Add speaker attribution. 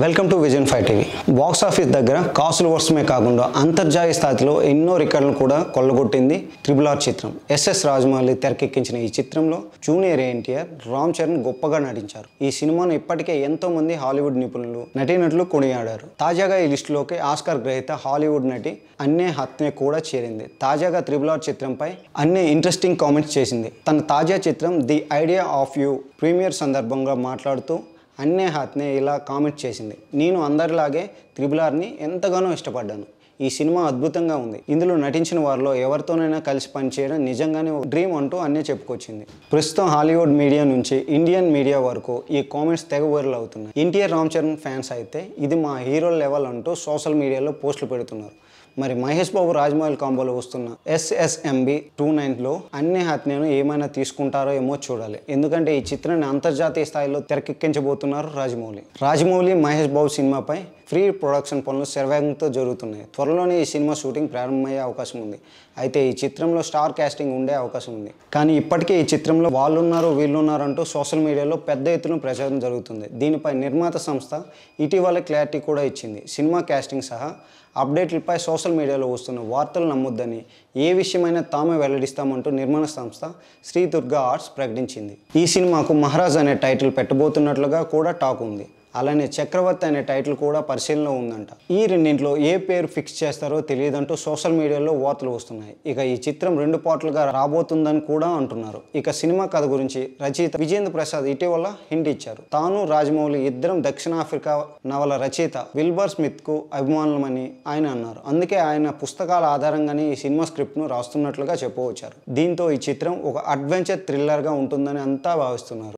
Speaker 1: Welcome to vision 5 TV. Box office దగ్గర కాసులు వర్షమే కాకుండా అంతర్జాతీయ స్థాయిలో ఎన్నో రికార్డులను కూడా కొల్లగొట్టింది RRR చిత్రం. ఎస్ఎస్ రాజమౌళి తెరకెక్కించిన ఈ చిత్రంలో జూనియర్ ఎన్టీఆర్, రామ్ చరణ్ గొప్పగా నటించారు. ఈ సినిమాను ఇప్పటికే ఎంతో మంది హాలీవుడ్ నిపుణులు, నటీనటులు కొనియాడారు. తాజాగా ఈ లిస్టులోకి ఆస్కార్ గ్రహీత హాలీవుడ్ నటి అన్నే హత్నే కూడా చేరింది. తాజాగా RRR చిత్రంపై అన్నే ఇంట్రెస్టింగ్ కామెంట్స్ చేసింది. తన తాజా చిత్రం the idea of you premiere సందర్భంగా మాట్లాడుతూ అన్నే హత్నే ఇలా కామెంట్ చేసింది. నేను అందరిలాగే RRRని ఎంతగానో ఇష్టపడ్డాను. ఈ సినిమా అద్భుతంగా ఉంది. ఇందులో నటించిన వారిలో ఎవరితోనైనా కలిసి పనిచేయడం నిజంగానే డ్రీమ్ అంటూ అన్నే చెప్పుకొచ్చింది. ప్రస్తుతం హాలీవుడ్ మీడియా నుంచి ఇండియన్ మీడియా వరకు ఈ కామెంట్స్ తెగ వైరల్ అవుతున్నాయి. ఎన్టీఆర్, రామ్ చరణ్ ఫ్యాన్స్ అయితే ఇది మా హీరో లెవెల్ అంటూ సోషల్ మీడియాలో పోస్టులు పెడుతున్నారు. మరి మహేష్ బాబు, రాజమౌళి కాంబోలో వస్తున్న SSMB 29లో అన్నే హత్నేను ఏమైనా తీసుకుంటారో ఏమో చూడాలి. ఎందుకంటే ఈ చిత్రాన్ని అంతర్జాతీయ స్థాయిలో తెరకెక్కించబోతున్నారు రాజమౌళి. మహేష్ బాబు సినిమాపై ప్రీ ప్రొడక్షన్ పనులు శరవేగంతో జరుగుతున్నాయి. త్వరలోనే ఈ సినిమా షూటింగ్ ప్రారంభమయ్యే అవకాశం ఉంది. అయితే ఈ చిత్రంలో స్టార్ కాస్టింగ్ ఉండే అవకాశం ఉంది. కానీ ఇప్పటికే ఈ చిత్రంలో వాళ్ళున్నారు వీళ్ళున్నారు అంటూ సోషల్ మీడియాలో పెద్ద ఎత్తున ప్రచారం జరుగుతుంది. దీనిపై నిర్మాత సంస్థ ఇటీవల క్లారిటీ కూడా ఇచ్చింది. సినిమా కాస్టింగ్ సహా అప్డేట్లపై సోషల్ మీడియాలో వస్తున్న వార్తలు నమ్మొద్దని, ఏ విషయమైనా తామే వెల్లడిస్తామంటూ నిర్మాణ సంస్థ శ్రీ దుర్గా ఆర్ట్స్ ప్రకటించింది. ఈ సినిమాకు మహారాజ్ అనే టైటిల్ పెట్టబోతున్నట్లుగా కూడా టాక్ ఉంది. అలానే చక్రవర్తి అనే టైటిల్ కూడా పరిశీలనలో ఉందంట. ఈ రెండింటిలో ఏ పేరు ఫిక్స్ చేస్తారో తెలియదంటూ సోషల్ మీడియాలో వార్తలు వస్తున్నాయి. ఇక ఈ చిత్రం 2 పార్ట్లుగా రాబోతుందని కూడా అంటున్నారు. ఇక సినిమా కథ గురించి రచయిత విజేంద్ర ప్రసాద్ ఇటీవల హింట్ ఇచ్చారు. తాను, రాజమౌళి ఇద్దరం దక్షిణాఫ్రికా నవల రచయిత విల్బర్ స్మిత్ కు అభిమానులమని ఆయన అన్నారు. అందుకే ఆయన పుస్తకాల ఆధారంగానే ఈ సినిమా స్క్రిప్ట్ ను రాస్తున్నట్లుగా చెప్పవచ్చారు. దీంతో ఈ చిత్రం ఒక అడ్వెంచర్ థ్రిల్లర్ గా ఉంటుందని అంతా భావిస్తున్నారు.